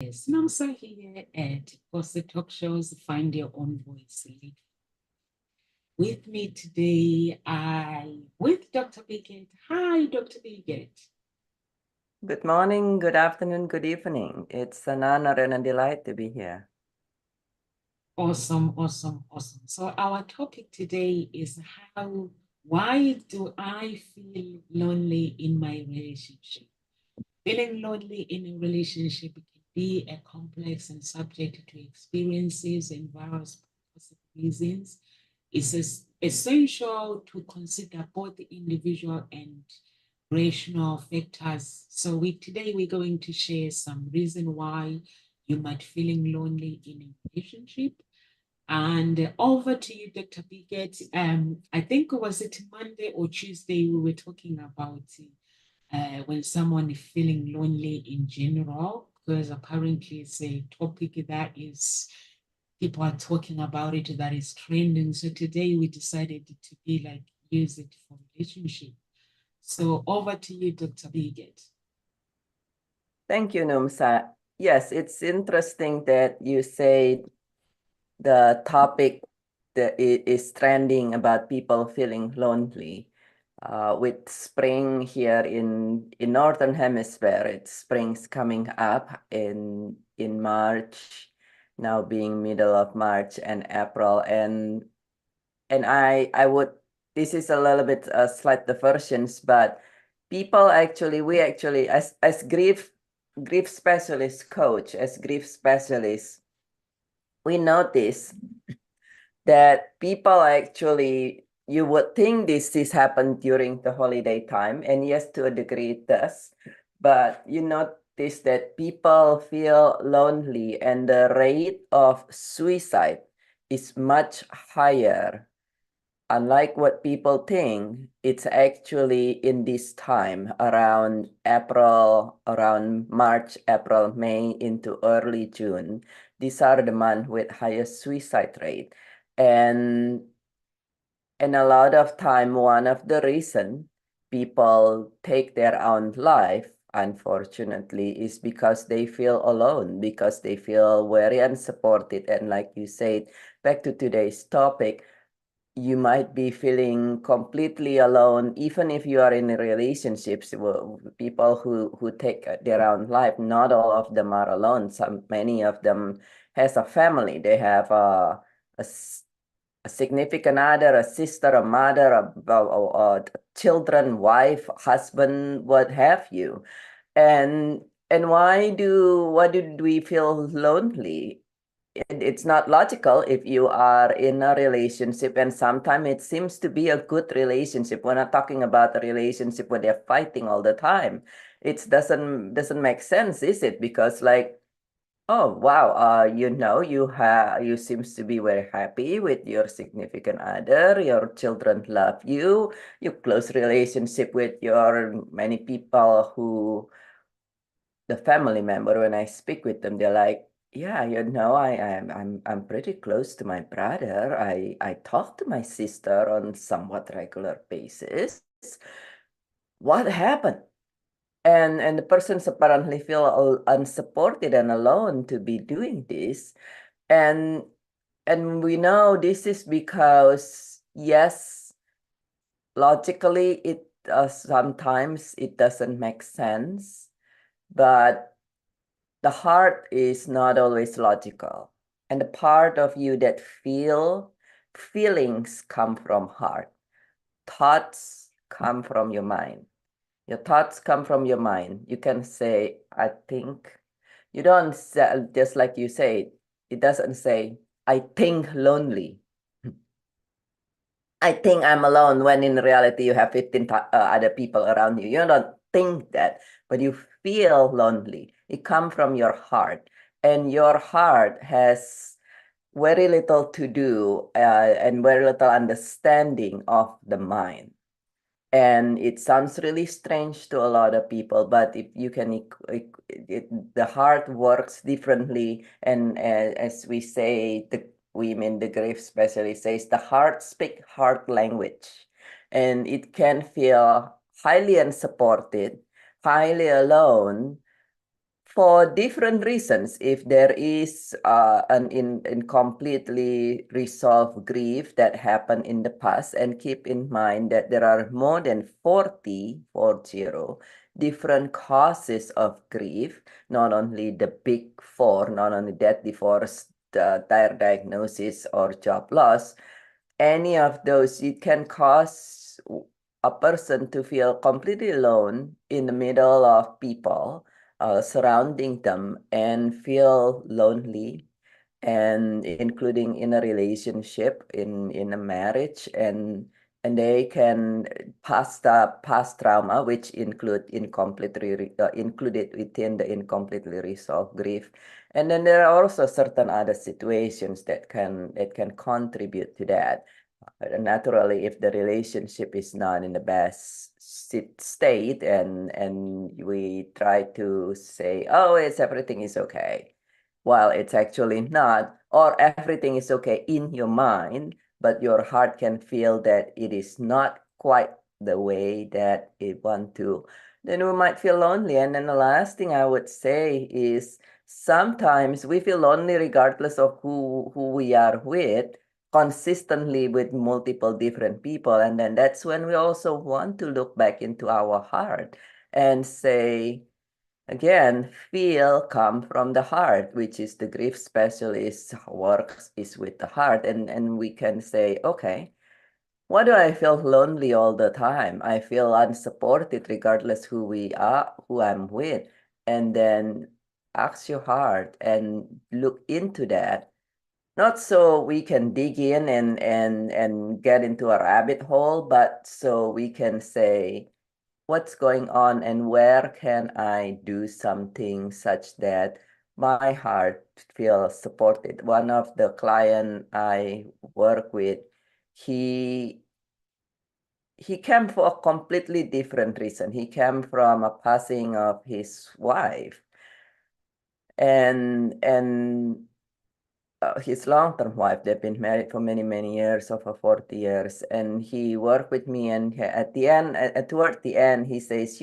Yes, and also here at Posse Talk Shows, Find Your Own Voice. With me today, with Dr. Biggett. Hi, Dr. Biggett. Good morning, good afternoon, good evening. It's an honor and a delight to be here. Awesome, awesome, awesome. So our topic today is why do I feel lonely in my relationship? Feeling lonely in a relationship can be a complex and subject to experiences and various possible reasons. It's essential to consider both the individual and rational factors. So today we're going to share some reason why you might feeling lonely in a relationship. And over to you, Dr. Biggett. I think was it Monday or Tuesday we were talking about when someone is feeling lonely in general, because apparently it's a topic that is people are talking about it that is trending. So today we decided to be like use it for relationship. So over to you, Dr. Biggett. Thank you, Numsa. Yes, it's interesting that you say the topic that is trending about people feeling lonely. With spring here in Northern Hemisphere, it's spring's coming up in March, now being middle of March and April, and I would, this is a little bit slight diversions, but we actually as grief specialist coach, as grief specialists, we notice that people actually, you would think this happened during the holiday time, and yes, to a degree it does, but you notice that people feel lonely and the rate of suicide is much higher. Unlike what people think, it's actually in this time around April, around March, April, May into early June. These are the months with highest suicide rate. And and a lot of time, one of the reason people take their own life, unfortunately, is because they feel alone, because they feel very unsupported. And like you said, back to today's topic, you might be feeling completely alone, even if you are in relationships. People who take their own life, not all of them are alone. Many of them has a family. They have a significant other, a sister, a mother, a children, wife, husband, what have you. And why do we feel lonely? It's not logical if you are in a relationship, and sometimes it seems to be a good relationship. We're not talking about a relationship where they're fighting all the time. It doesn't make sense, is it? Because like, oh wow, you seems to be very happy with your significant other, your children love you close relationship with your many people who the family member, when I speak with them, they're like, yeah, I'm pretty close to my brother. I talk to my sister on somewhat regular basis. What happened? And the persons apparently feel unsupported and alone to be doing this. And and we know this is because, yes, logically it sometimes it doesn't make sense, but the heart is not always logical. And the part of you that feelings come from heart. Thoughts come from your mind. Your thoughts come from your mind. You can say, I think. You don't say, just like you say, it doesn't say, I think lonely. I think I'm alone, when in reality you have 15 other people around you. You don't think that, but you feel lonely. It comes from your heart, and your heart has very little to do and very little understanding of the mind. And it sounds really strange to a lot of people, but if you can, the heart works differently. And as we say, the women, the grief specialist says, the heart speak heart language, and it can feel highly unsupported, highly alone for different reasons. If there is an incompletely resolved grief that happened in the past, and keep in mind that there are more than 40 different causes of grief, not only the big four, not only death, divorce, the dire diagnosis, or job loss. Any of those, it can cause a person to feel completely alone in the middle of people surrounding them and feel lonely, and including in a relationship, in a marriage, and they can pass the past trauma, which included within the incompletely resolved grief. And then there are also certain other situations that can contribute to that. Naturally, if the relationship is not in the best state, and we try to say, oh, everything is okay, while it's actually not, or everything is okay in your mind, but your heart can feel that it is not quite the way that it want to, then we might feel lonely. And then the last thing I would say is sometimes we feel lonely regardless of who we are with, consistently with multiple different people. And then that's when we also want to look back into our heart and say, again, feel come from the heart, which is the grief specialist works is with the heart. And we can say, okay, why do I feel lonely all the time? I feel unsupported regardless who we are, who I'm with. And then ask your heart and look into that. Not so we can dig in and get into a rabbit hole, but so we can say, what's going on and where can I do something such that my heart feels supported. One of the client I work with, he came for a completely different reason. He came from a passing of his wife, and his long-term wife. They've been married for many, many years, over 40 years. And he worked with me, and at the end, toward the end, he says,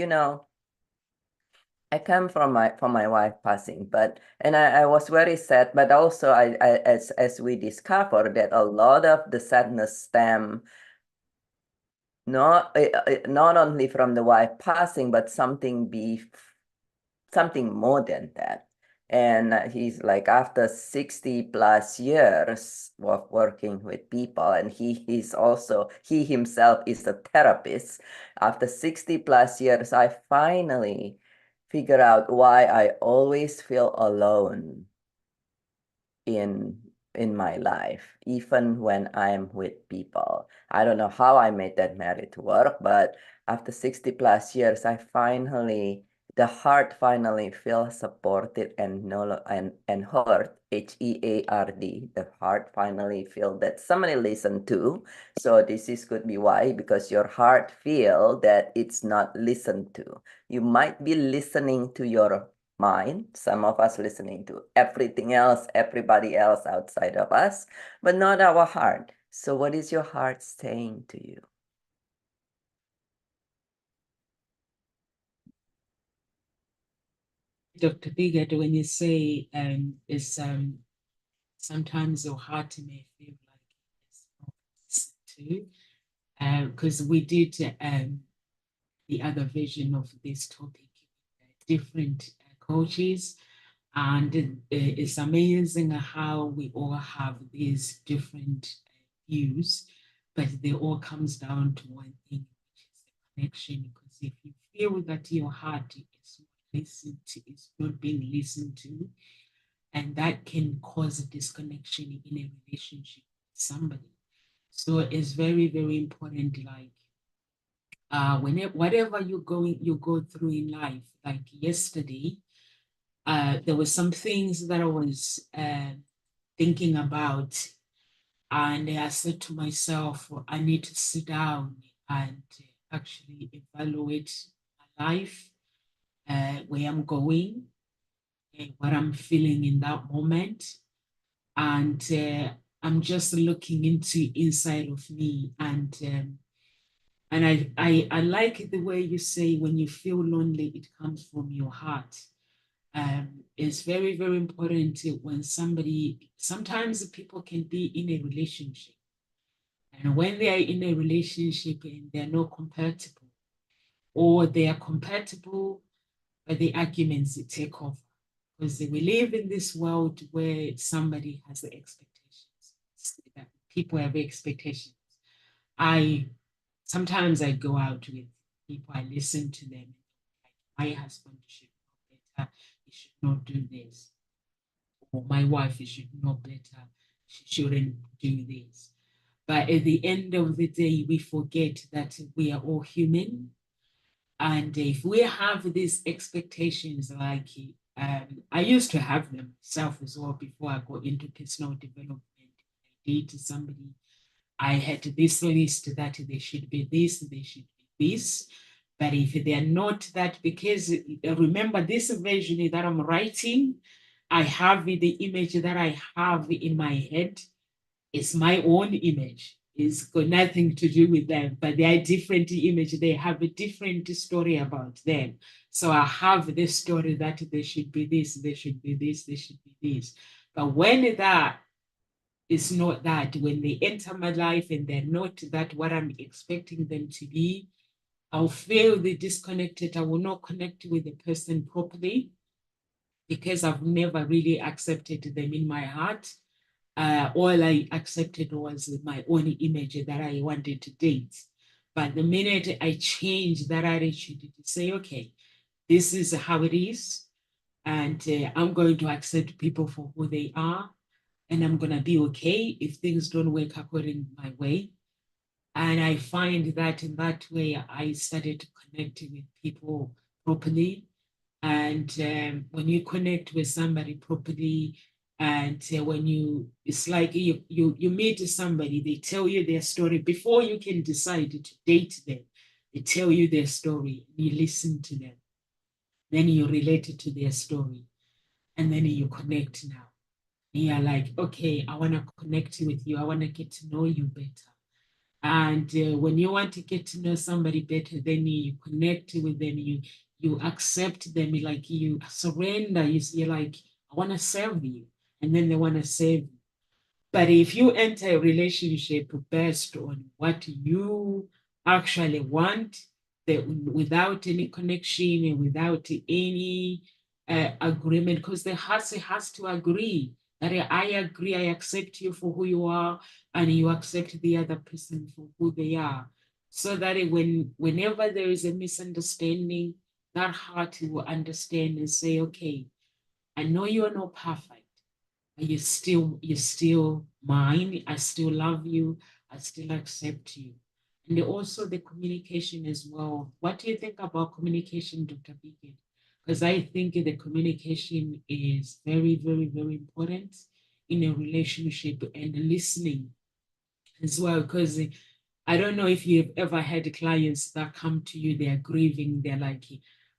I come from my wife passing, and I was very sad, but also as we discovered that a lot of the sadness stem not only from the wife passing, but something more than that. And he's like, after 60 plus years of working with people, and he himself is a therapist. After 60 plus years, I finally figure out why I always feel alone in my life, even when I'm with people. I don't know how I made that marriage work, but after 60 plus years, the heart finally feels supported and no and heard, HEARD. The heart finally feel that somebody listened to. So this could be why, because your heart feel that it's not listened to. You might be listening to your mind, some of us listening to everything else, everybody else outside of us, but not our heart. So what is your heart saying to you? Dr. Bigard, when you say it's sometimes your heart may feel like it's not listened to, because we did the other version of this topic, different coaches, and it's amazing how we all have these different views, but they all comes down to one thing, which is the connection. Because if you feel that your heart is not listened to, is not being listened to, and that can cause a disconnection in a relationship with somebody. So it's very, very important, like whatever you go through in life. Like yesterday, there were some things that I was thinking about, and I said to myself, I need to sit down and actually evaluate my life, where I'm going, what I'm feeling in that moment, and I'm just looking into inside of me, and I like the way you say when you feel lonely, it comes from your heart. It's very, very important when sometimes people can be in a relationship. And when they are in a relationship and they're not compatible, or they are compatible, but the arguments take off. Because we live in this world where somebody has the expectations. People have expectations. I Sometimes I go out with people, I listen to them. Like, my husband should know better, he should not do this. Or my wife should know better, she shouldn't do this. But at the end of the day, we forget that we are all human. And if we have these expectations, like I used to have them myself as well before I got into personal development. I did to somebody, I had this list that they should be this, they should be this. But if they are not that, because remember this version that I'm writing, I have the image that I have in my head. It's my own image. It's got nothing to do with them, but they are different image. They have a different story about them. So I have this story that they should be this, they should be this, they should be this. But when that is not that, when they enter my life and they're not that what I'm expecting them to be, I'll feel the disconnected. I will not connect with the person properly because I've never really accepted them in my heart. All I accepted was my own image that I wanted to date. But the minute I changed that attitude to say, okay, this is how it is, and I'm going to accept people for who they are, and I'm going to be okay if things don't work according to my way. And I find that in that way, I started to connect with people properly. And when you connect with somebody properly, and when it's like you meet somebody, they tell you their story before you can decide to date them. They tell you their story, you listen to them, then you relate to their story, and then you connect now. You're like, okay, I want to connect with you. I want to get to know you better. And when you want to get to know somebody better, then you connect with them, you accept them, like you surrender. You're like, I want to serve you. And then they want to serve you. But if you enter a relationship based on what you actually want, without any connection and without any agreement, because the heart has to agree that I agree, I accept you for who you are, and you accept the other person for who they are. So that whenever there is a misunderstanding, that heart will understand and say, okay, I know you're not perfect, you're still mine. I still love you. I still accept you. And also the communication as well. What do you think about communication, Dr. Beacon? Because I think the communication is very, very, very important in a relationship, and listening as well. Because I don't know if you've ever had clients that come to you, they're grieving, they're like,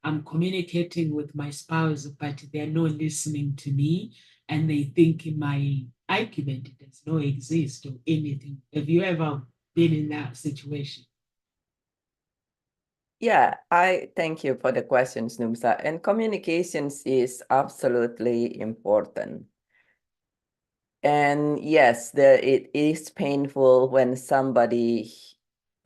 I'm communicating with my spouse, but they're not listening to me, and they think my argument does not exist or anything. Have you ever been in that situation? Yeah, I thank you for the questions, Numsa. And communications is absolutely important. And yes, it is painful when somebody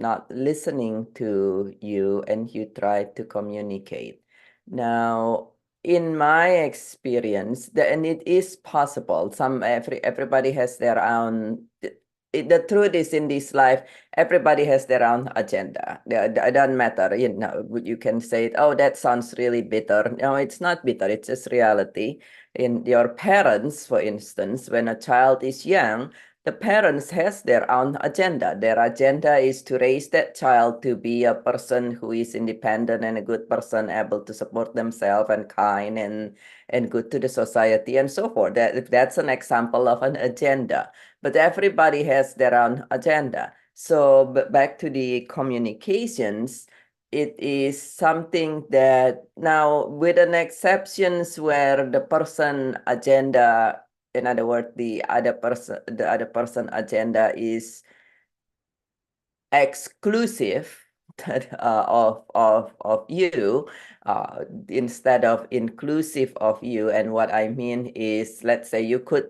not listening to you and you try to communicate. Now, in my experience, and it is possible, everybody has their own. The truth is, in this life, everybody has their own agenda. It doesn't matter, you can say, oh, that sounds really bitter. No, it's not bitter, it's just reality. In your parents, for instance, when a child is young, the parents has their own agenda. Their agenda is to raise that child to be a person who is independent and a good person, able to support themselves and kind and good to the society and so forth. That's an example of an agenda. But everybody has their own agenda. So back to the communications, it is something that now, with an exceptions where the person agenda, in other words, the other person agenda is exclusive instead of you, instead of inclusive of you. And what I mean is, let's say you could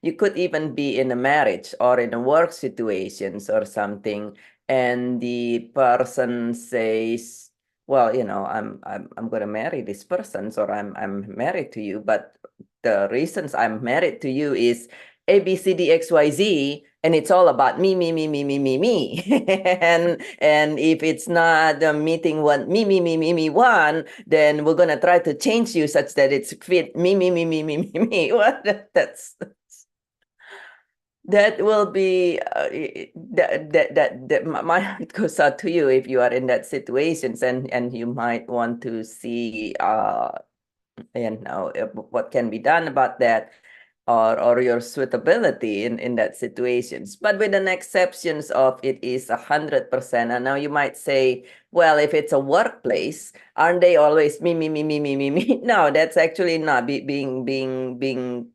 even be in a marriage or in a work situations or something, and the person says, well, I'm gonna marry this person, or I'm married to you, but the reasons I'm married to you is A, B, C, D, X, Y, Z, and it's all about me, me, me, me, me, me, me. and if it's not meeting what me one, then we're gonna try to change you such that it's fit me, me, me, me, me, me, me. Well, that will be that my heart goes out to you if you are in that situations, and you might want to see what can be done about that, or your suitability in that situations. But with an exceptions of it is 100%. And now you might say, well, if it's a workplace, aren't they always me, me, me, me, me, me, me? No, that's actually not being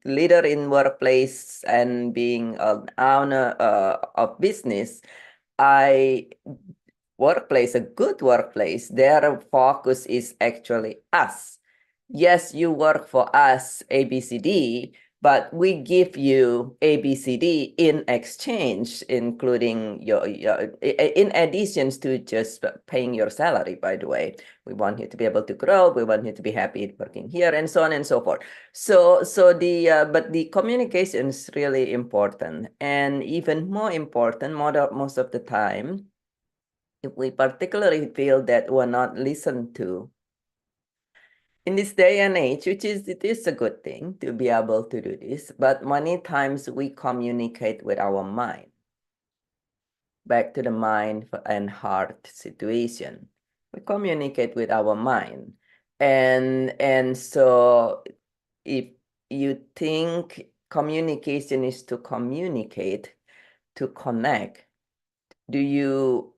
leader in workplace and being an owner of business. I workplace, a good workplace, their focus is actually us. Yes, you work for us, ABCD, but we give you ABCD in exchange, including in addition to just paying your salary, by the way. We want you to be able to grow. We want you to be happy working here, and so on and so forth. But the communication is really important, and even more important, most of the time, if we particularly feel that we're not listened to in this day and age, it is a good thing to be able to do this, but many times we communicate with our mind. Back to the mind and heart situation. We communicate with our mind. And so if you think communication is to communicate, to connect, do you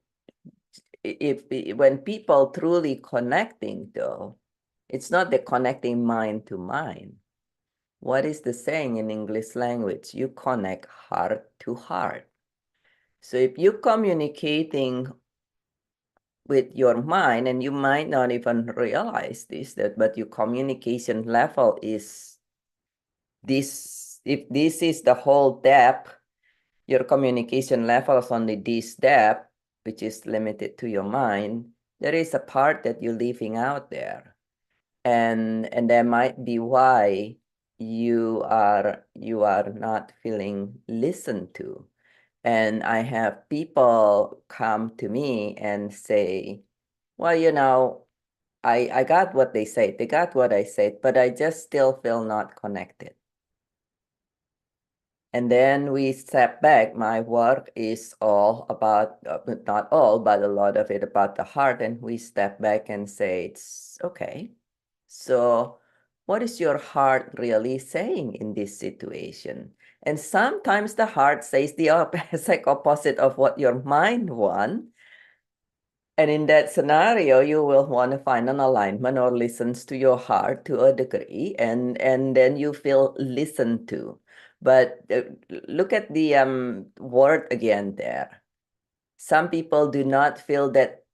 if when people truly connecting, though, it's not the connecting mind to mind. What is the saying in English language? You connect heart to heart. So if you're communicating with your mind, and you might not even realize this, but your communication level is this. If this is the whole depth, your communication level is only this depth, which is limited to your mind, there is a part that you're leaving out there. And that might be why you are not feeling listened to. And I have people come to me and say, well, I got what they said, they got what I said, but I just still feel not connected. And then we step back. My work is all about, not all, but a lot of it about the heart. And we step back and say, it's okay. So what is your heart really saying in this situation? And sometimes the heart says the exact opposite of what your mind wants. And in that scenario, you will want to find an alignment or listens to your heart to a degree, and then you feel listened to. But look at the word again there. Some people do not feel that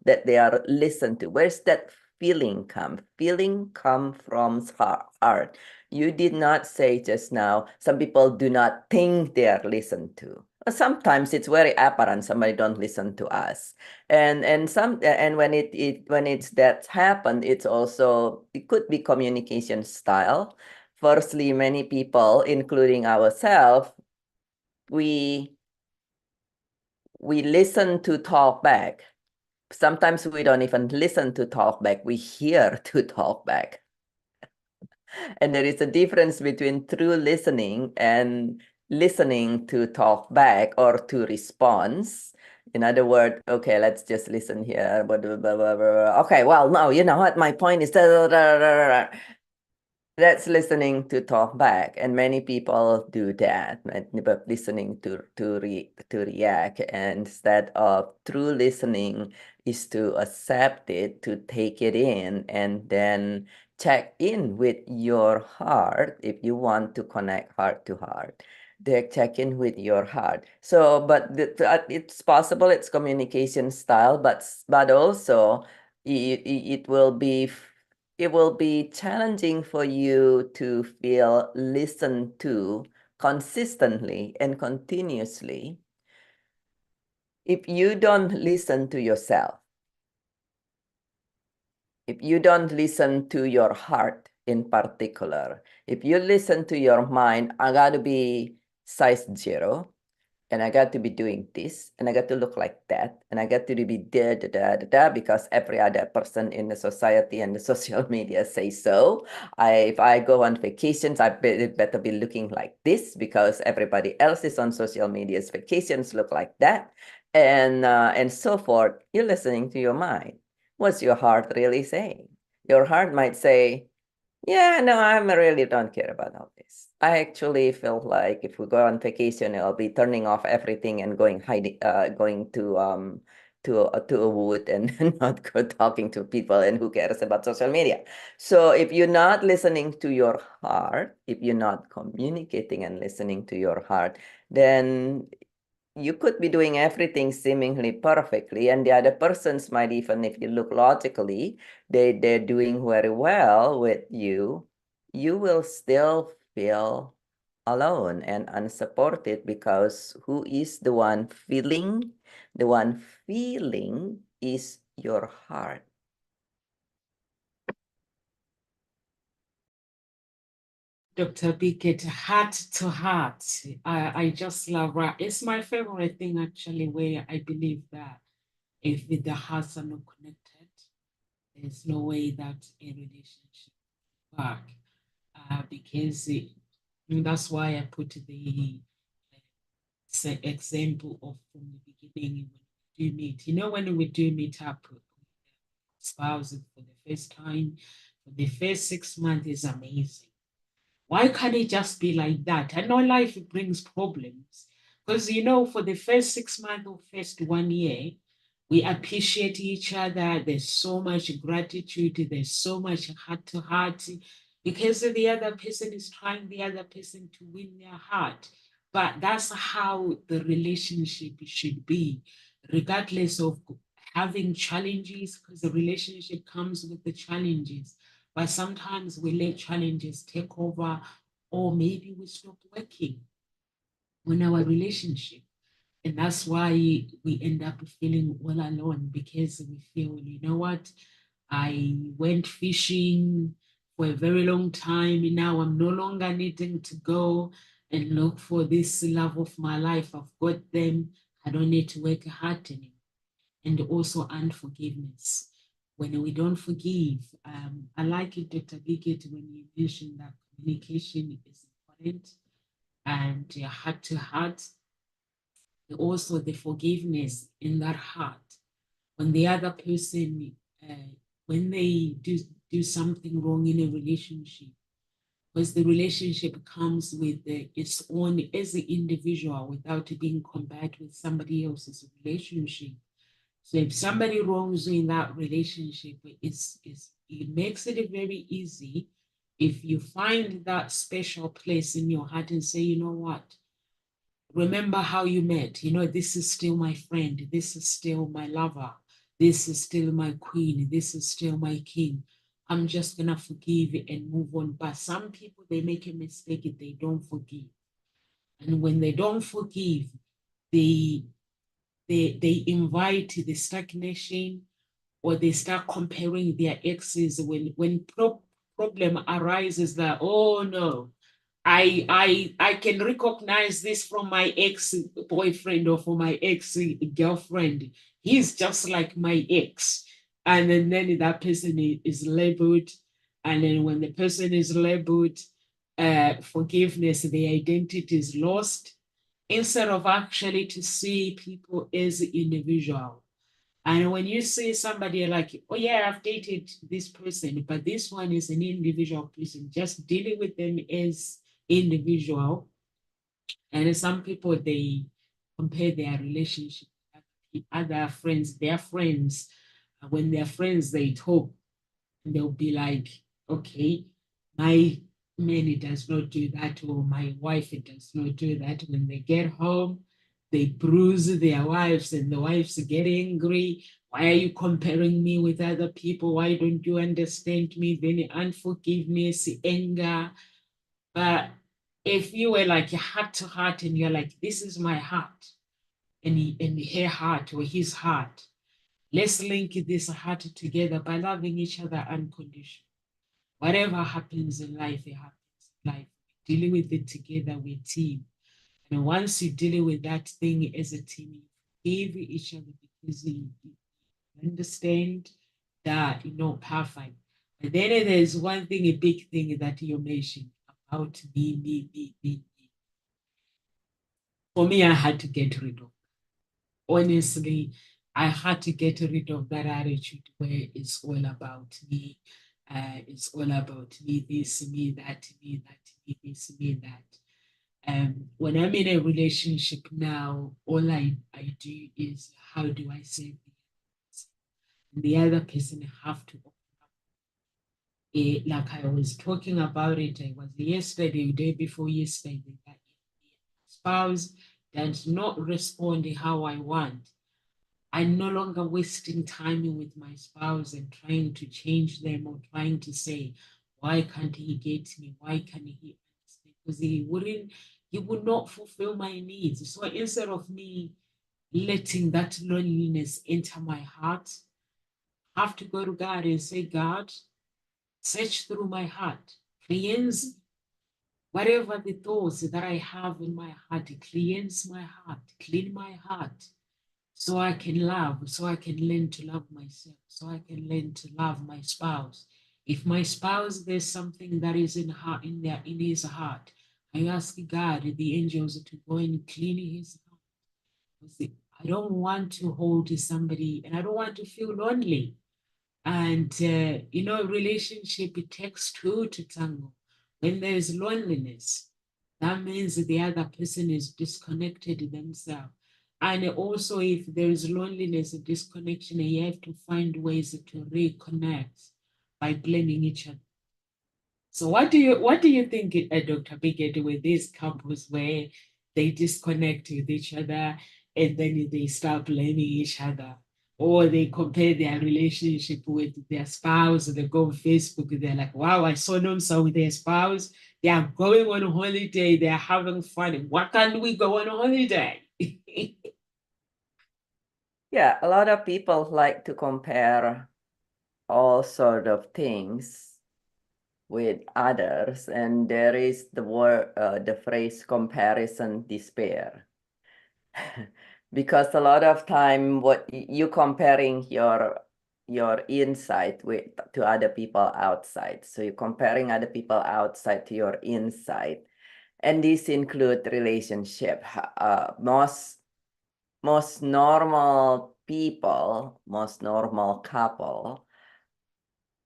they are listened to. Where's that feeling come? Feeling come from heart. You did not say just now, some people do not think they are listened to. Sometimes it's very apparent somebody don't listen to us. And when it's that happened, it could be communication style. Firstly, many people, including ourselves, we listen to talk back. Sometimes we don't even listen to talk back. We hear to talk back. And there is a difference between true listening and listening to talk back or to response. In other words, okay, let's just listen here. Okay, well, no, you know what? My point is that's listening to talk back, and many people do that, but listening to react, and instead of true listening is to accept it, to take it in, and then check in with your heart if you want to connect heart to heart. they check in with your heart. So, but it's possible it's communication style, but also it will be challenging for you to feel listened to consistently and continuously if you don't listen to yourself. If you don't listen to your heart in particular, if you listen to your mind, I got to be size 0, and I got to be doing this, and I got to look like that, and I got to be because every other person in the society and the social media say so. If I go on vacations, I better be looking like this because everybody else is on social media's vacations look like that, and so forth. You're listening to your mind. What's your heart really saying? Your heart might say, yeah, no, I really don't care about all this. I actually feel like if we go on vacation, I'll be turning off everything and going to a wood and not go talking to people, and who cares about social media. So if you're not listening to your heart, if you're not communicating and listening to your heart, then you could be doing everything seemingly perfectly, and the other persons might, even if you look logically, they're doing very well with you, you will still feel alone and unsupported because who is the one feeling? The one feeling is your heart. Dr. Bickett, heart to heart. I just love that. It's my favorite thing, actually, where I believe that if the hearts are not connected, there's no way that a relationship work. Because that's why I put the example of from the beginning when we do meet. When we do meet up with spouses for the first time, for the first 6 months is amazing. Why can't it just be like that? I know life brings problems because, for the first 6 months or first 1 year, we appreciate each other. There's so much gratitude. There's so much heart to heart because the other person is trying the other person to win their heart. But that's how the relationship should be, regardless of having challenges, because the relationship comes with the challenges. But sometimes we let challenges take over, or maybe we stop working on our relationship. And that's why we end up feeling all alone because we feel, you know what? I went fishing for a very long time. And now I'm no longer needing to go and look for this love of my life. I've got them. I don't need to work hard anymore. And also unforgiveness. When we don't forgive, I like it, Dr. Biggett, when you mentioned that communication is important and heart to heart, also the forgiveness in that heart. When the other person, when they do something wrong in a relationship, because the relationship comes with its own as an individual without being compared with somebody else's relationship. So if somebody wrongs you in that relationship, it makes it very easy if you find that special place in your heart and say, you know what, remember how you met. This is still my friend. This is still my lover. This is still my queen. This is still my king. I'm just going to forgive and move on. But some people, they make a mistake. They don't forgive. And when they don't forgive, they, they invite the stagnation, or they start comparing their exes when problem arises that, oh no, I can recognize this from my ex-boyfriend or from my ex-girlfriend. He's just like my ex. And then that person is labeled. And then when the person is labeled, forgiveness, the identity is lost, instead of actually to see people as individual. And when you see somebody like, oh yeah, I've dated this person, but this one is an individual person, just dealing with them as individual. And some people, they compare their relationship with other friends, their friends. When they're friends, they talk and they'll be like, okay, my man does not do that, or my wife does not do that. When they get home, they bruise their wives, and the wives get angry. Why are you comparing me with other people? Why don't you understand me? Then unforgiveness, anger. But if you were like heart to heart and you're like, this is my heart, and her heart or his heart, let's link this heart together by loving each other unconditionally. Whatever happens in life, it happens in life. Dealing with it together, we're team. And once you deal with that thing as a team, you give each other because you understand that you're not perfect. But then there's one thing, a big thing that you mentioned about me. For me, I had to get rid of. Honestly, I had to get rid of that attitude where it's all about me. It's all about me, this, me, that, me, that, me, this, me, that. When I'm in a relationship now, all I do is how do I say this? The other person have to open up. Like I was talking about it, I was yesterday, the day before yesterday, that if the spouse does not respond how I want, I'm no longer wasting time with my spouse and trying to change them or trying to say, why can't he get me? Why can't he understand? Because he would not fulfill my needs. So instead of me letting that loneliness enter my heart, I have to go to God and say, God, search through my heart, cleanse whatever the thoughts that I have in my heart, cleanse my heart, clean my heart so I can love, so I can learn to love myself, so I can learn to love my spouse. If my spouse, there's something that is in his heart, I ask God, the angels, to go and clean his heart. I don't want to hold somebody, and I don't want to feel lonely. And relationship, it takes two to tango. When there's loneliness, that means the other person is disconnected themselves. And also, if there is loneliness and disconnection, you have to find ways to reconnect by blaming each other. So what do you think, Dr. Biggett, with these couples where they disconnect with each other and then they start blaming each other? Or they compare their relationship with their spouse, they go on Facebook, they're like, wow, I saw them so with their spouse. They are going on holiday, they're having fun. Why can't we go on holiday? Yeah, a lot of people like to compare all sort of things with others, and there is the phrase comparison despair. Because a lot of time what you comparing your inside with to other people outside. So you're comparing other people outside to your inside. And this include relationship. Most normal people, most normal couple,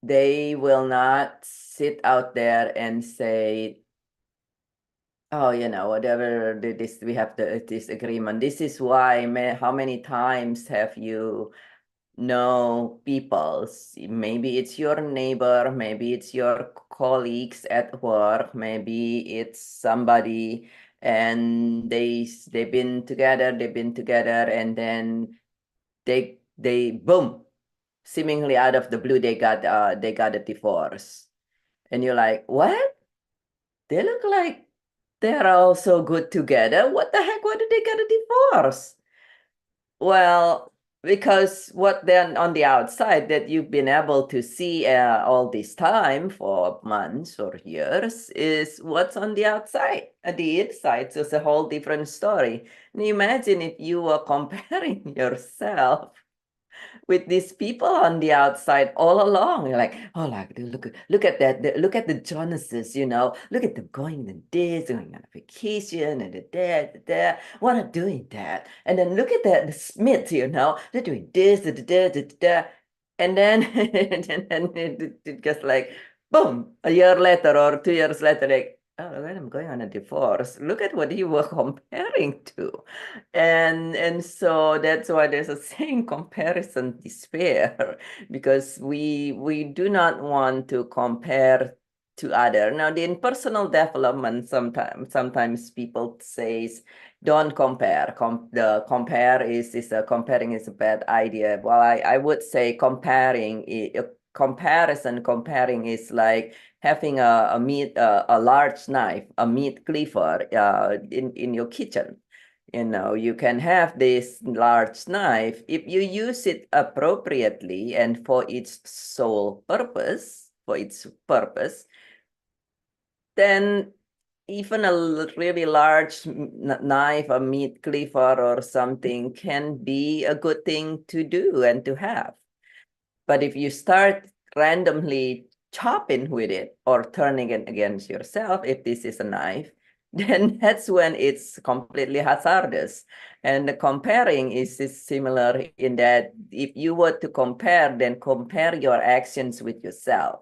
they will not sit out there and say, oh, whatever this we have this agreement. This is why how many times have you know people, maybe it's your neighbor, maybe it's your colleagues at work, maybe it's somebody, and they've been together, and then they boom, seemingly out of the blue, they got a divorce. And you're like, what? They look like they're all so good together. What the heck? Why did they get a divorce? Well, because what then on the outside that you've been able to see all this time for months or years is what's on the outside. At the inside, so it's a whole different story. And imagine if you were comparing yourself with these people on the outside all along. You're like, oh, like look at that, look at the Jonases, look at them going to this, going on a vacation, and the what are doing that, and then look at the Smiths, they're doing this, and then and then it gets like, boom, a year later or 2 years later, like, oh, when I'm going on a divorce, look at what you were comparing to. And so that's why there's a saying, comparison despair, because we do not want to compare to other. Now, in personal development, sometimes people says, don't compare. Comparing is a bad idea. Well, I would say comparing is like having a large knife, a meat cleaver in your kitchen. You can have this large knife if you use it appropriately and for its purpose, then even a really large knife, a meat cleaver or something can be a good thing to do and to have. But if you start randomly chopping with it or turning it against yourself, if this is a knife, then that's when it's completely hazardous. And the comparing is similar in that if you were to compare, then compare your actions with yourself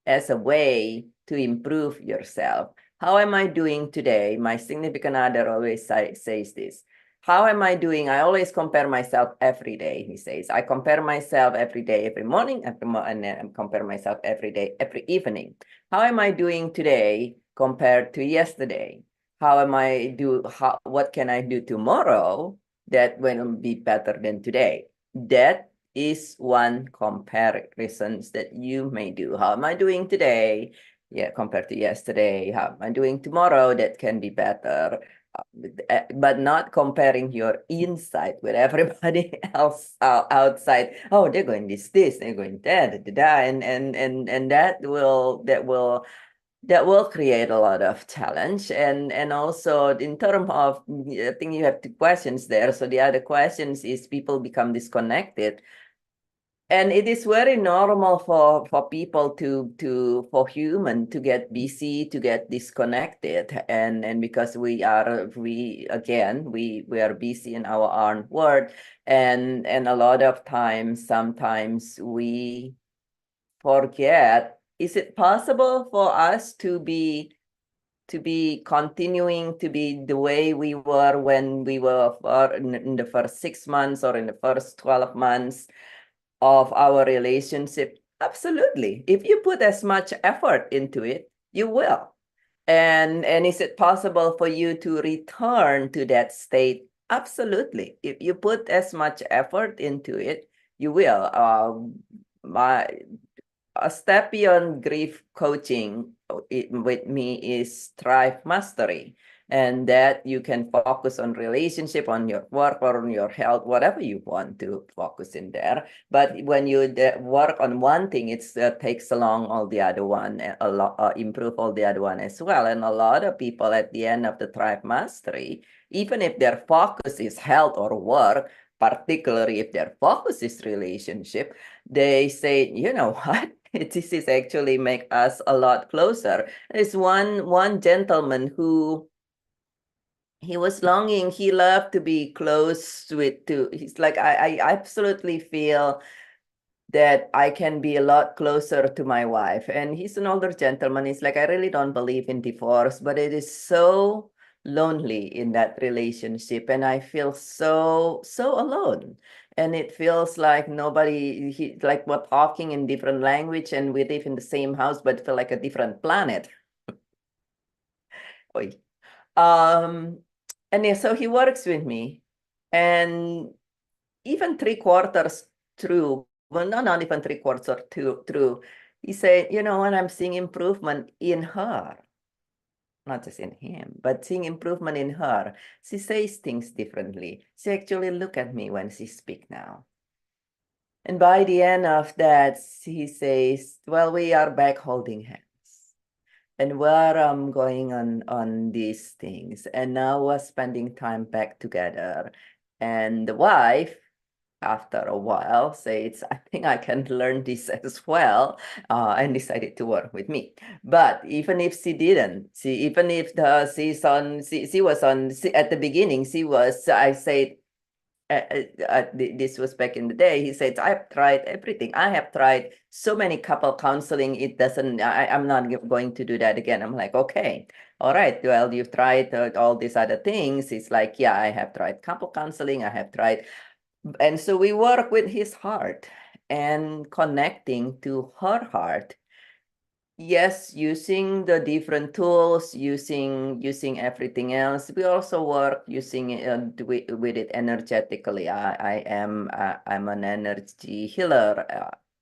as a way to improve yourself. How am I doing today? My significant other always says this. How am I doing? I always compare myself every day, he says. I compare myself every day, every morning, and then I compare myself every day, every evening. How am I doing today compared to yesterday? What can I do tomorrow that will be better than today? That is one comparisons that you may do. How am I doing today? Yeah, compared to yesterday. How am I doing tomorrow? That can be better. But not comparing your inside with everybody else outside. Oh, they're going this, they're going that, and that will create a lot of challenge. And also in terms of, I think you have two questions there. So the other questions is people become disconnected. And it is very normal for people for human to get busy, to get disconnected. And because we are busy in our own world. And a lot of times, sometimes we forget, is it possible for us to be continuing to be the way we were when we were in the first 6 months or in the first 12 months of our relationship? Absolutely. If you put as much effort into it, you will. And is it possible for you to return to that state? Absolutely. If you put as much effort into it, you will. My A step beyond grief coaching with me is Thrive Mastery, and that you can focus on relationship, on your work, or on your health, whatever you want to focus in there. But when you work on one thing, it takes along all the other one, improve all the other one as well. And a lot of people at the end of the Thrive Mastery, even if their focus is health or work, particularly if their focus is relationship, they say, you know what? This is actually make us a lot closer. There's one gentleman who he was longing, he loved to be close he's like, I absolutely feel that I can be a lot closer to my wife. And he's an older gentleman. He's like, I really don't believe in divorce, but it is so lonely in that relationship. And I feel so alone. And it feels like like we're talking in different language and we live in the same house, but feel like a different planet. Oy. And yeah, so he works with me. And even 3/4 through, well, not even 3/4 through, he said, you know what, I'm seeing improvement in her, not just in him, but seeing improvement in her. She says things differently. She actually look at me when she speak now. And by the end of that, he says, well, we are back holding hands. And we're going on these things. And now we're spending time back together. And the wife, after a while, says, I think I can learn this as well, and decided to work with me. But even if she didn't, even if she was on, at the beginning, I said, this was back in the day, he said, I've tried everything. I have tried so many couple counseling. I'm not going to do that again. I'm like, okay, all right. Well, you've tried all these other things. It's like, yeah, I have tried couple counseling. I have tried. And so we work with his heart and connecting to her heart. yes, using the different tools, using everything else. We also work using with it energetically. I'm an energy healer.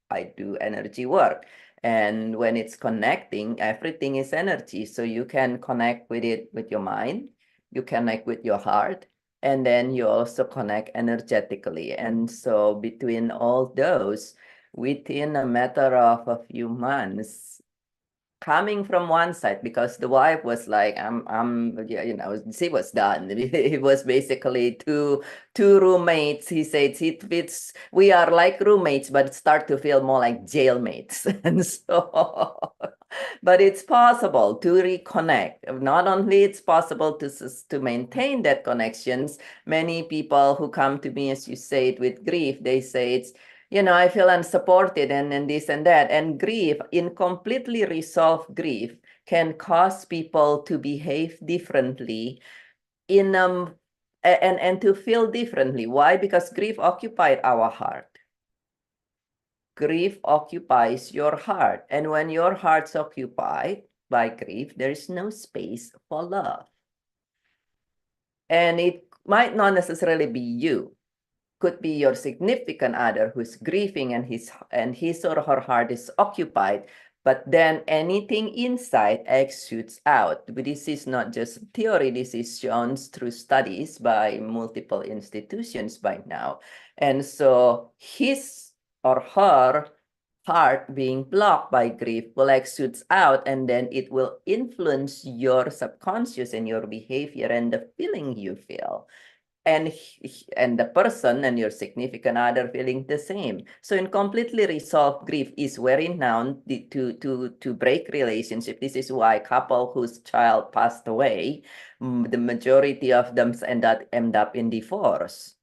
I do energy work. And when it's connecting, everything is energy. So you can connect with it with your mind, you connect with your heart, and then you also connect energetically. And so between all those, within a matter of a few months, coming from one side, because the wife was like, yeah, she was done. It was basically two roommates. He said we are like roommates, but start to feel more like jailmates. And so, but it's possible to reconnect. Not only it's possible to maintain that connections. Many people who come to me, as you said, with grief, they say it's, I feel unsupported and this and that. And grief, incompletely resolved grief, can cause people to behave differently in and to feel differently. Why? Because grief occupied our heart. Grief occupies your heart. And when your heart's occupied by grief, there is no space for love. And it might not necessarily be you. Could be your significant other who's grieving and his or her heart is occupied, but then anything inside exudes out. But this is not just theory, this is shown through studies by multiple institutions by now. And so his or her heart being blocked by grief will exude out, and then it will influence your subconscious and your behavior and the feeling you feel. And the person and your significant other feeling the same. So in completely resolved grief is very known to break relationship. This is why couple whose child passed away, the majority of them end up in divorce.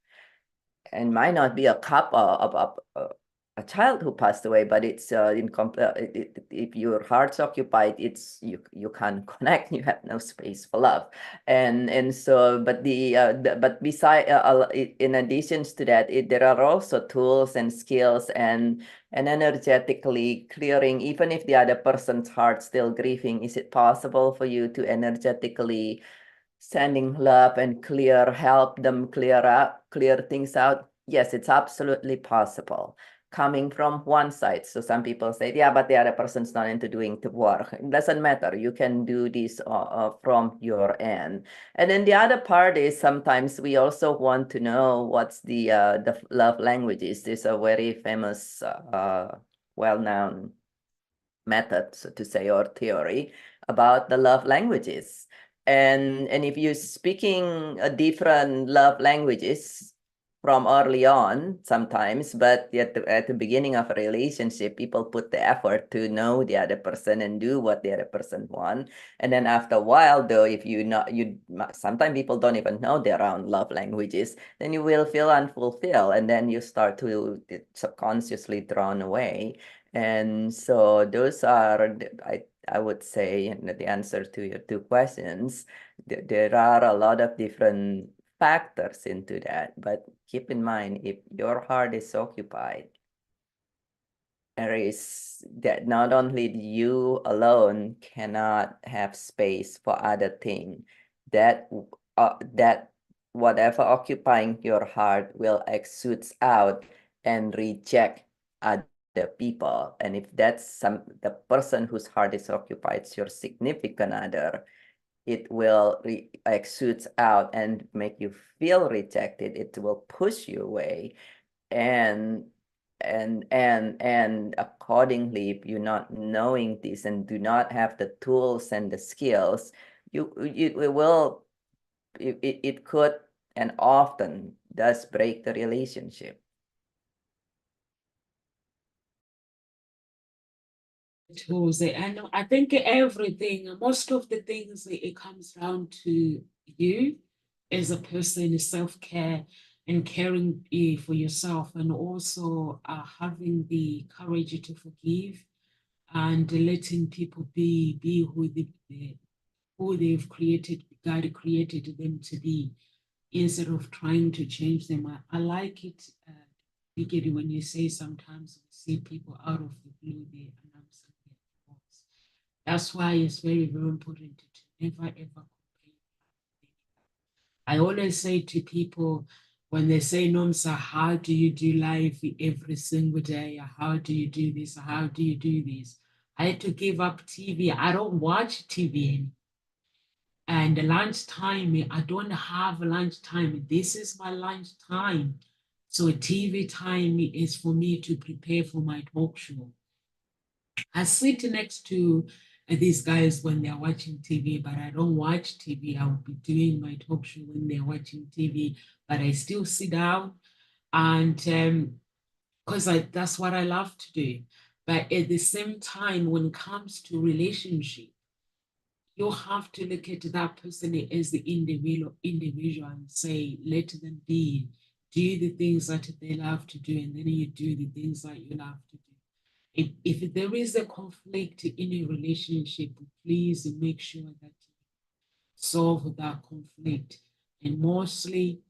And might not be a couple of a child who passed away, but it's if your heart's occupied, it's you can't connect. You have no space for love, and so but beside in addition to that, there are also tools and skills and energetically clearing. Even if the other person's heart still grieving, is it possible for you to energetically sending love and help them clear things out? Yes, it's absolutely possible. Coming from one side. So some people say, yeah, but the other person's not into doing the work. It doesn't matter. You can do this from your end. And then the other part is sometimes we also want to know what's the love languages. There's a very famous, well-known method, so to say, or theory about the love languages. And if you're speaking a different love languages from early on sometimes, but at the beginning of a relationship, people put the effort to know the other person and do what the other person wants. And then after a while, though, if sometimes people don't even know their own love languages, then you will feel unfulfilled, and then you start to subconsciously drawn away. And so those are, I would say, the answer to your two questions. There are a lot of different factors into that, but keep in mind, if your heart is occupied, there is that not only you alone cannot have space for other thing, that that whatever occupying your heart will exude out and reject other people. And if that's the person whose heart is occupied is your significant other, it will exude out and make you feel rejected. It will push you away. And accordingly, if you're not knowing this and do not have the tools and the skills, it could and often does break the relationship. Tools, and I think everything, most of the things, it comes down to you as a person, self-care and caring for yourself, and also having the courage to forgive and letting people be who they've created, God created them to be, instead of trying to change them. I like it, Biggie, when you say sometimes we see people out of the blue, they announce their divorce. That's why it's very, very important to never ever complain. I always say to people when they say, Nomsa, how do you do life every single day? How do you do this? How do you do this? I had to give up TV. I don't watch TV anymore. And the lunchtime, I don't have lunchtime. This is my lunchtime. So TV time is for me to prepare for my talk show. I sit next to these guys when they're watching TV, but I don't watch TV. I'll be doing my talk show when they're watching TV, but I still sit down and because that's what I love to do. But at the same time, when it comes to relationship, you have to look at that person as the individual and say, let them be, do the things that they love to do, and then you do the things that you love to do. If there is a conflict in a relationship, please make sure that you solve that conflict. And mostly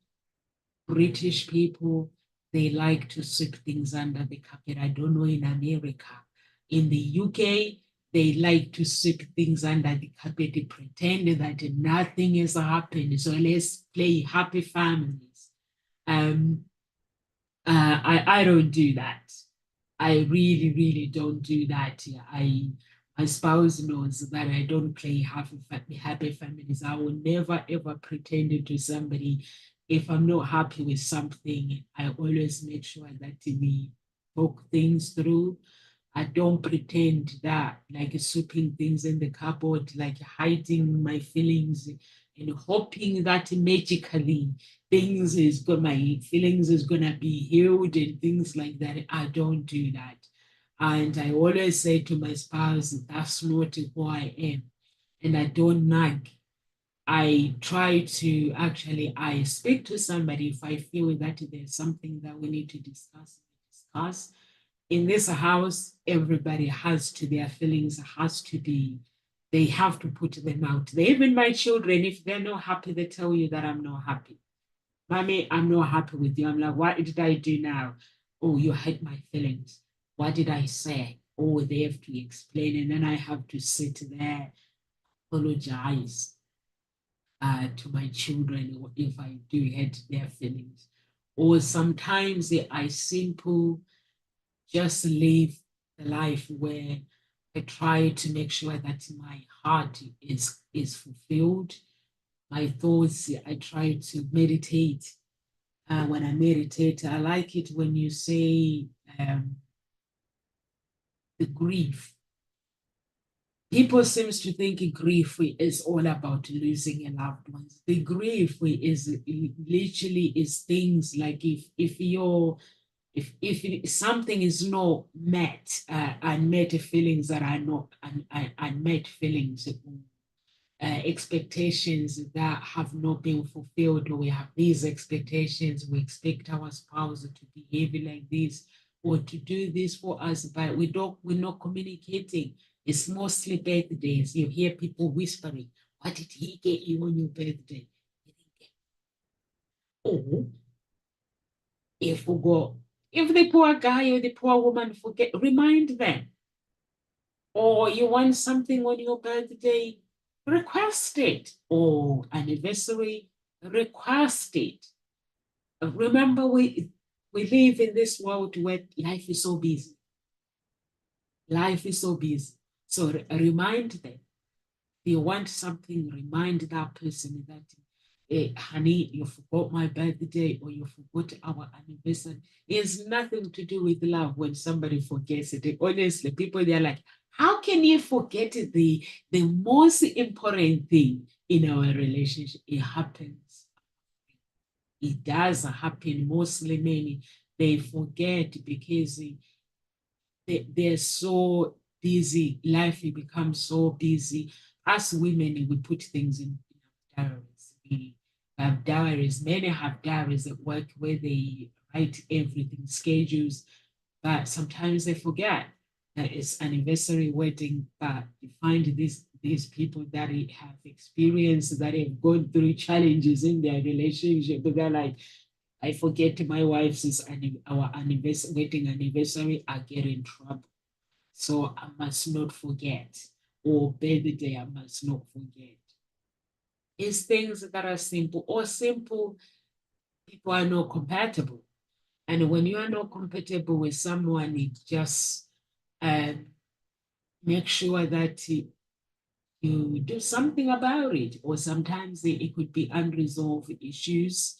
British people, they like to sweep things under the carpet. I don't know in America. In the UK, they like to sweep things under the carpet, they pretend that nothing has happened. So let's play happy families. Um, I don't do that. I really, really don't do that. My spouse knows that I don't play happy families. I will never ever pretend to somebody. If I'm not happy with something, I always make sure that we talk things through. I don't pretend that, like sweeping things in the cupboard, like hiding my feelings and hoping that magically my feelings is gonna be healed and things like that. I don't do that. And I always say to my spouse, that's not who I am. And I don't nag. I try to I speak to somebody if I feel that there's something that we need to discuss. In this house, everybody has to, their feelings has to be, they have to put them out. Even my children, if they're not happy, they tell you that I'm not happy. Mommy, I'm not happy with you. I'm like, what did I do now? Oh, you hurt my feelings. What did I say? Oh, they have to explain. And then I have to sit there, apologize to my children if I do hurt their feelings. Or sometimes I simple just live the life where I try to make sure that my heart is fulfilled. My thoughts, I try to meditate. When I meditate, I like it when you say the grief. People seems to think grief is all about losing a loved ones. The grief is literally is things like if you're if something is not met, unmet feelings that are not unmet feelings, expectations that have not been fulfilled, or we have these expectations, we expect our spouse to behave like this or to do this for us, but we're not communicating. It's mostly birthdays. You hear people whispering, what did he get you on your birthday? Or if we go, if the poor guy or the poor woman forget, remind them. Or you want something on your birthday, request it. Or anniversary, request it. Remember, we live in this world where life is so busy. Life is so busy. So remind them. If you want something, remind that person that, honey, you forgot my birthday or you forgot our anniversary. It has nothing to do with love when somebody forgets it. Honestly, people, they're like, how can you forget the most important thing in our relationship? It happens. It does happen. Mostly many, they forget because they're so busy. Life becomes so busy. As women, we put things in diaries. We have diaries. Many have diaries at work where they write everything, schedules, but sometimes they forget that it's anniversary wedding. But you find these people that have experienced, that have gone through challenges in their relationship, but they're like, I forget my wife's our anniversary, wedding anniversary, I get in trouble. So I must not forget. or birthday I must not forget. It's things that are simple, or simple people are not compatible. And when you are not compatible with someone, it just make sure that you do something about it. Or sometimes it could be unresolved issues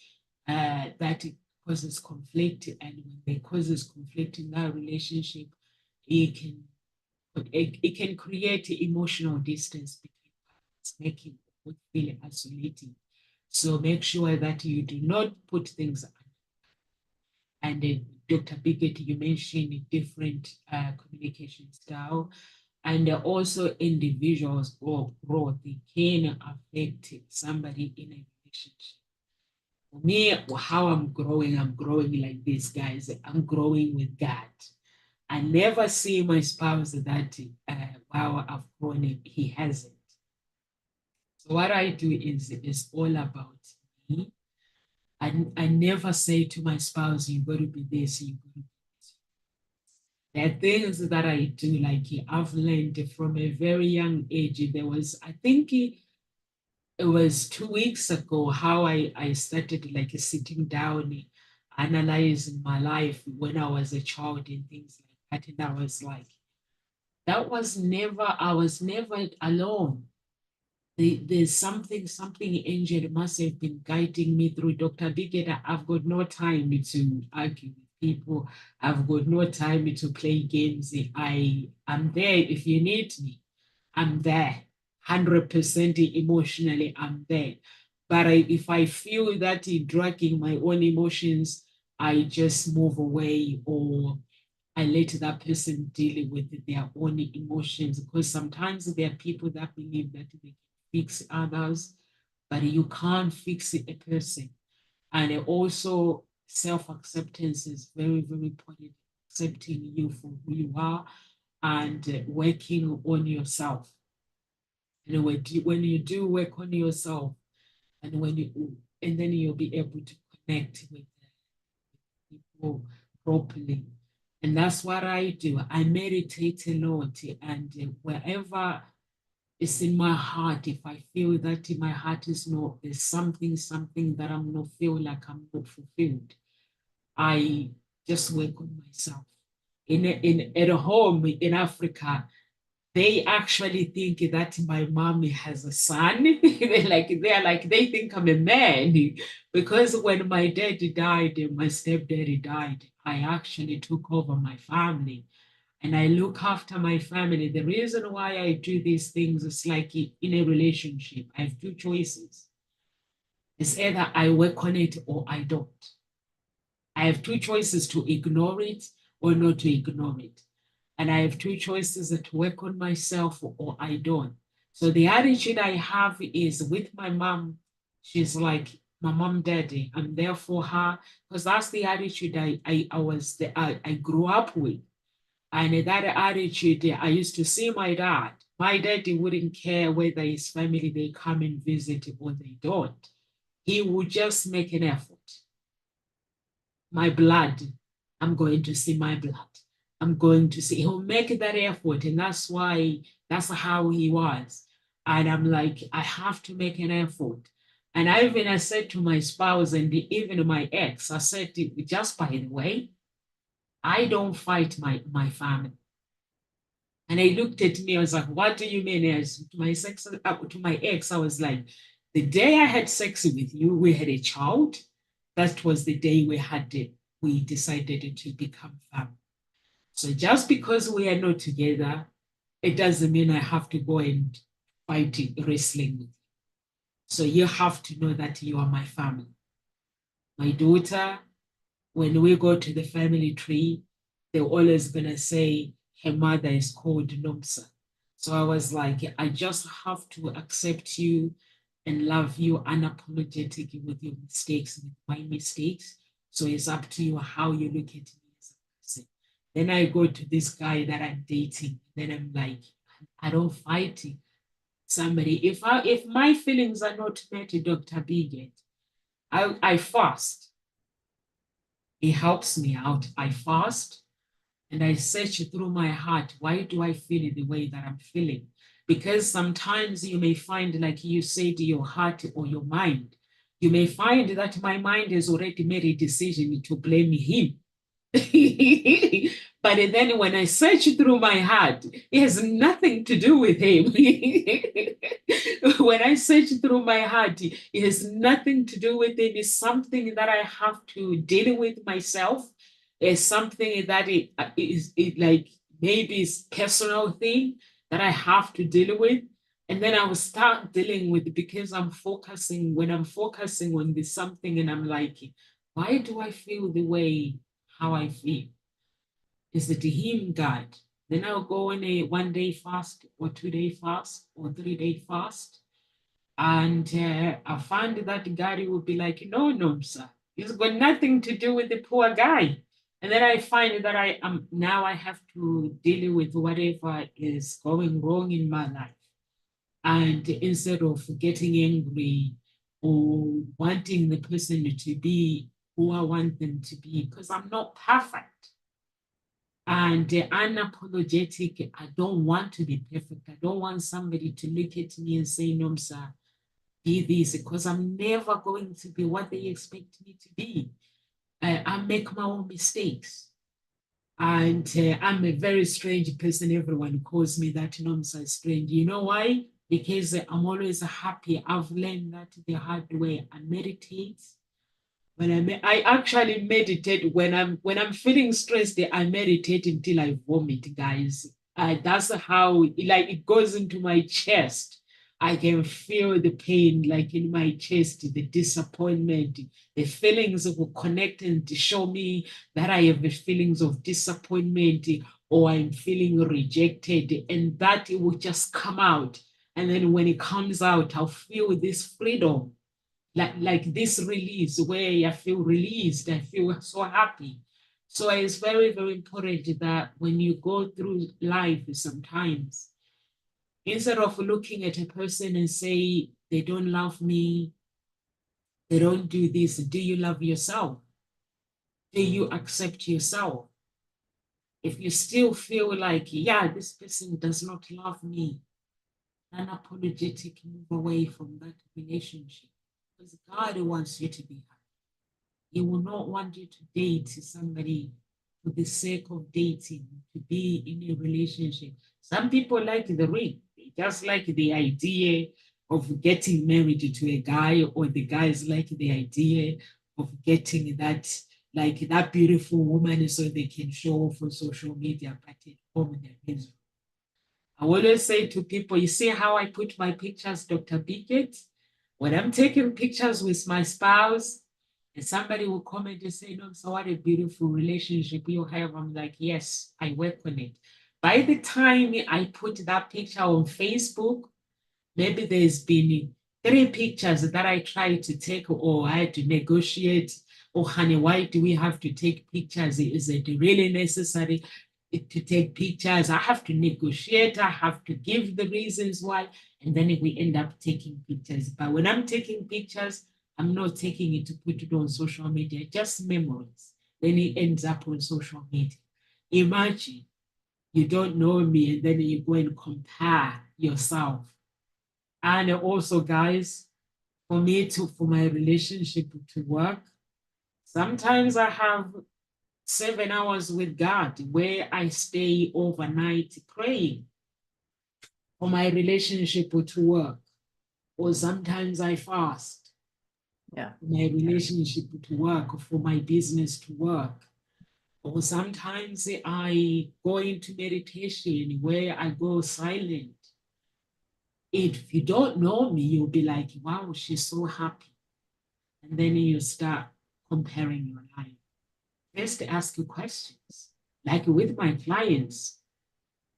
that it causes conflict. And when it causes conflict in that relationship, it can it can create emotional distance between parents, making both feel isolating. So make sure that you do not put things. And Dr. Biggett, you mentioned different communication style, and also individuals or growth. They can affect somebody in a relationship. For me, how I'm growing like this, guys. I'm growing with God. I never see my spouse that wow, I've grown it. He hasn't. So what I do is all about me. I never say to my spouse, you got to be this, you got to be this. There are things that I do, like I've learned from a very young age. There was, I think it was 2 weeks ago, how I started like sitting down, analyzing my life when I was a child and things like that. And I was like, I was never alone. There's something angel must have been guiding me through. Dr. Biggett, I've got no time to argue with people. I've got no time to play games. I'm there if you need me. I'm there. 100% emotionally, I'm there. But if I feel that dragging my own emotions, I just move away, or I let that person deal with their own emotions, because sometimes there are people that believe that they can fix others, but you can't fix a person. And also, self acceptance is very, very important. Accepting you for who you are and working on yourself. And when you do work on yourself, and and then you'll be able to connect with people properly. And that's what I do. I meditate a lot, and wherever it's in my heart, if I feel that in my heart is not, there's something that I'm not feel like I'm not fulfilled, I just work on myself. In at home in Africa, they actually think that my mommy has a son. They think I'm a man, because when my dad died and my stepdaddy died, I actually took over my family and I look after my family. The reason why I do these things is like in a relationship, I have two choices. It's either I work on it or I don't. I have two choices: to ignore it or not to ignore it. And I have two choices: to work on myself or I don't. So the attitude I have is with my mom, she's like my mom, daddy. I'm there for her, because that's the attitude I grew up with. And that attitude, I used to see my dad. My daddy wouldn't care whether his family they come and visit or they don't. He would just make an effort. My blood, I'm going to see my blood. I'm going to see, he'll make that effort. And that's how he was. And I'm like, I have to make an effort. And I said to my spouse and even my ex, I said, just by the way, I don't fight my family. And he looked at me, I was like, what do you mean? As to my ex, I was like, the day I had sex with you, we had a child. That was the day we decided to become family. So just because we are not together, it doesn't mean I have to go and fight wrestling with you. So you have to know that you are my family. My daughter, when we go to the family tree, they're always gonna say her mother is called Nomsa. So I was like, I just have to accept you and love you unapologetic with your mistakes, with my mistakes. So it's up to you how you look at me as a person. Then I go to this guy that I'm dating. Then I'm like, I don't fight somebody. If my feelings are not met, Dr. Biggett, I fast. It helps me out. I fast and I search through my heart. Why do I feel the way that I'm feeling? Because sometimes you may find, like you said, your heart or your mind, you may find that my mind has already made a decision to blame him. But then when I search through my heart, it has nothing to do with him. When I search through my heart, it has nothing to do with him. It's something that I have to deal with myself. It's something that it like maybe it's personal thing that I have to deal with. And then I will start dealing with it because when I'm focusing on this something and I'm like, why do I feel the way how I feel? Is it him, God? Then I'll go on a 1 day fast or 2 day fast or 3 day fast. And I found that God will be like, no, no, sir. It's got nothing to do with the poor guy. And then I find that I am now I have to deal with whatever is going wrong in my life. And instead of getting angry or wanting the person to be who I want them to be, because I'm not perfect. And unapologetic, I don't want to be perfect. I don't want somebody to look at me and say, no, sir, be this, because I'm never going to be what they expect me to be. I make my own mistakes. And I'm a very strange person. Everyone calls me that, Nomsa strange. You know why? Because I'm always happy. I've learned that the hard way. I meditate. I actually meditate when I'm feeling stressed. I meditate until I vomit, guys. That's how like it goes into my chest. I can feel the pain like in my chest, the disappointment, the feelings will connect and to show me that I have the feelings of disappointment or I'm feeling rejected, and that it will just come out. And then when it comes out, I'll feel this freedom, like this release where I feel released, I feel so happy. So it's very, very important that when you go through life sometimes, instead of looking at a person and say, they don't love me, they don't do this, do you love yourself? Do you accept yourself? If you still feel like, yeah, this person does not love me, unapologetic, move away from that relationship because God wants you to be happy. He will not want you to date somebody for the sake of dating, to be in a relationship. Some people like the ring, they just like the idea of getting married to a guy, or the guys like the idea of getting that beautiful woman so they can show off on social media, but at home they're miserable. I always say to people, you see how I put my pictures, Dr. Bickett? When I'm taking pictures with my spouse, and somebody will comment and say, no, so what a beautiful relationship you have. I'm like, yes, I work on it. By the time I put that picture on Facebook, maybe there's been 3 pictures that I tried to take, or I had to negotiate. Oh, honey, why do we have to take pictures? Is it really necessary to take pictures? I have to negotiate. I have to give the reasons why. And then we end up taking pictures. But when I'm taking pictures, I'm not taking it to put it on social media, just memories. Then it ends up on social media. Imagine you don't know me and then you go and compare yourself. And also, guys, for my relationship to work, sometimes I have 7 hours with God where I stay overnight praying for my relationship to work. Or sometimes I fast. Yeah. For my relationship to work, for my business to work. Or sometimes I go into meditation where I go silent. If you don't know me, you'll be like, wow, she's so happy. And then you start comparing your life. First, ask you questions. Like with my clients,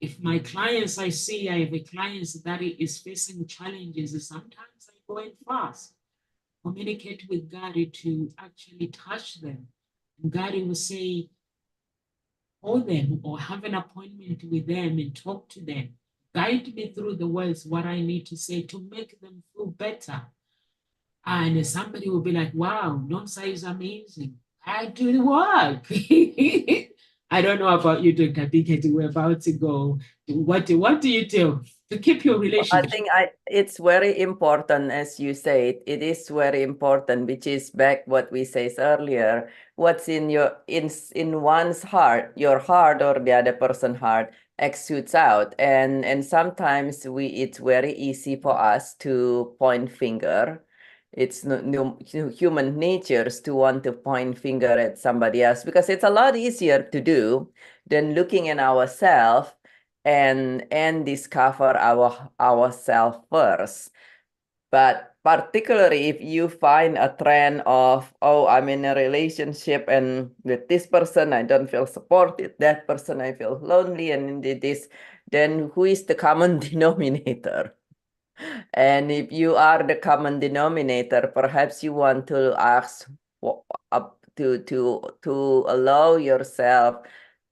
if my clients, I see I have a client that is facing challenges, sometimes I go in fast, communicate with God to actually touch them. And God will say, call them or have an appointment with them and talk to them. Guide me through the words, what I need to say to make them feel better. And somebody will be like, wow, Nomsa is amazing. I do the work. I don't know about you, Dr. Bickett. We're about to go. What do you do to keep your I relationship? think it's very important, as you said, it is very important, which is back what we said earlier. What's in one's heart, your heart or the other person's heart exudes out. And sometimes it's very easy for us to point finger. It's human natures to want to point finger at somebody else because it's a lot easier to do than looking at ourselves and discover ourselves first. But particularly if you find a trend of, oh, I'm in a relationship and with this person I don't feel supported, that person I feel lonely, and this, then who is the common denominator? And if you are the common denominator, perhaps you want to ask to allow yourself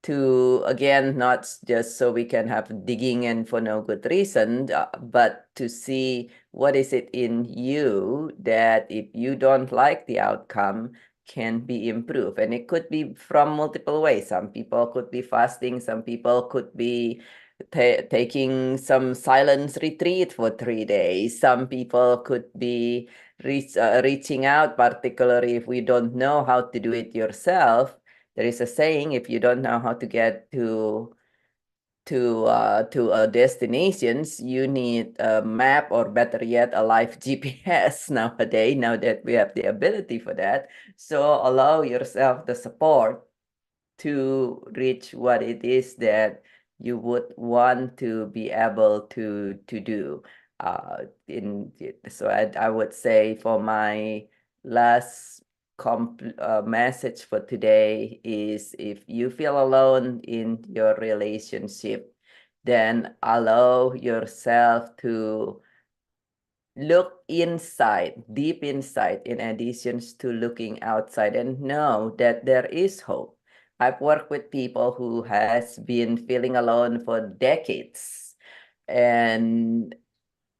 to, again, not just so we can have digging and for no good reason, but to see what is it in you that if you don't like the outcome can be improved. And it could be from multiple ways. Some people could be fasting, some people could be taking some silence retreat for 3 days. Some people could be reaching out, particularly if we don't know how to do it yourself. There is a saying, if you don't know how to get to destinations, you need a map, or better yet, a live GPS nowadays, now that we have the ability for that. So allow yourself the support to reach what it is that you would want to be able to do. So I would say for my last message for today is, if you feel alone in your relationship, then allow yourself to look inside, deep inside, in addition to looking outside, and know that there is hope. I've worked with people who has been feeling alone for decades and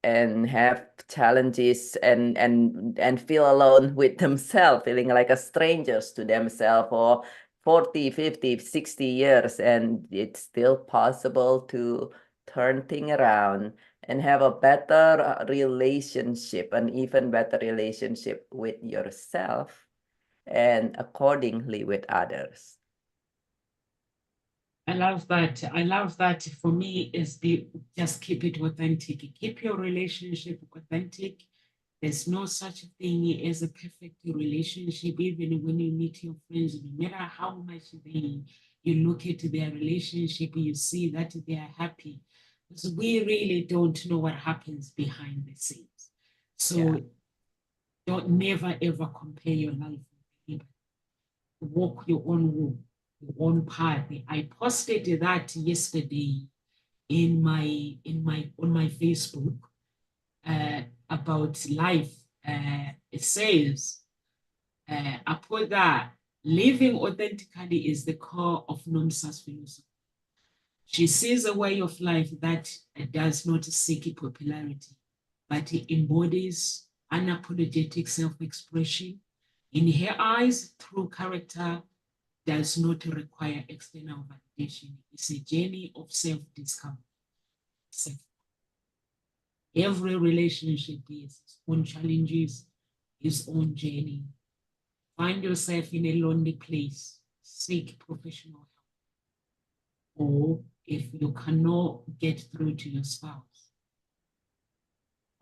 have challenges and feel alone with themselves, feeling like a strangers to themselves for 40, 50, 60 years, and it's still possible to turn thing around and have a better relationship, an even better relationship with yourself and accordingly with others. I love that. I love that. For me, is just keep it authentic. Keep your relationship authentic. There's no such thing as a perfect relationship. Even when you meet your friends, no matter how much you look at their relationship, you see that they are happy. Because we really don't know what happens behind the scenes. So Yeah. don't never ever compare your life with anybody. Walk your own walk, your own path. I posted that yesterday on my Facebook about life. It says, I put that living authentically is the core of Nomsa's philosophy. She sees a way of life that does not seek popularity, but it embodies unapologetic self-expression. In her eyes, true character does not require external validation. It's a journey of self-discovery. Every relationship has its own challenges, its own journey. Find yourself in a lonely place, seek professional help. Or if you cannot get through to your spouse,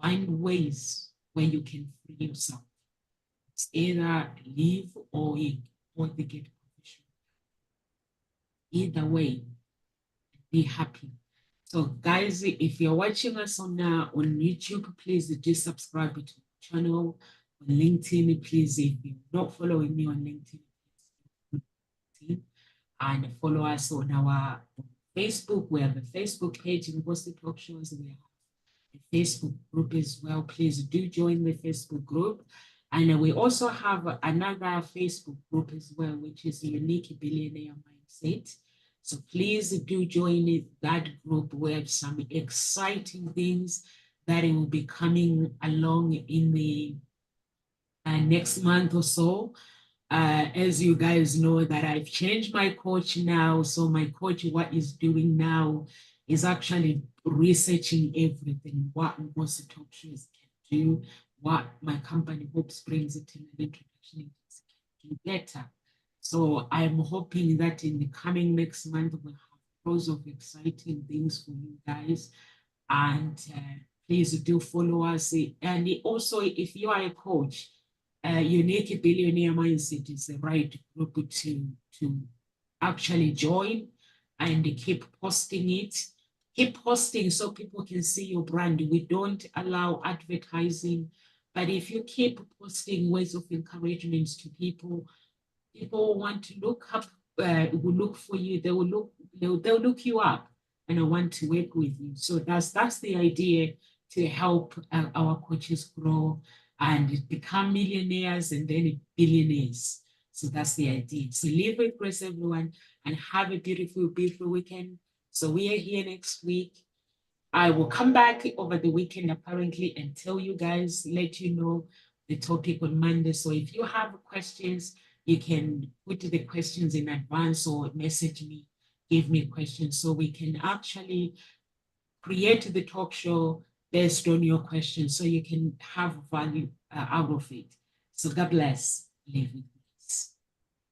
find ways where you can free yourself. It's either leave or they get professional. Either way, be happy. So guys, if you're watching us on YouTube, please do subscribe to the channel. On LinkedIn, please, if you're not following me on LinkedIn, and follow us on our Facebook. We have a Facebook page, University Talk Shows. We have a Facebook group as well. Please do join the Facebook group. And we also have another Facebook group as well, which is Unique Billionaire Mindset. So please do join that group. We have some exciting things that will be coming along in the next month or so. As you guys know that I've changed my coach now. So my coach, what he's doing now is actually researching everything, what most talk shows can do, what my company hopes brings it in an introduction can do better. So I'm hoping that in the coming next month, we'll have loads of exciting things for you guys. And please do follow us. And also, if you are a coach, Unique Billionaire Mindset is the right group to actually join and keep posting it. Keep posting so people can see your brand. We don't allow advertising, but if you keep posting words of encouragement to people, people want to look up, will look for you. They'll look you up, and I want to work with you. So that's the idea, to help our coaches grow and become millionaires and then billionaires. So that's the idea. So live with grace, everyone, and have a beautiful, beautiful weekend. So we are here next week. I will come back over the weekend apparently and tell you guys, let you know the topic on Monday. So if you have questions, you can put the questions in advance or message me, give me questions so we can actually create the talk show based on your questions so you can have value out of it. So God bless. Live with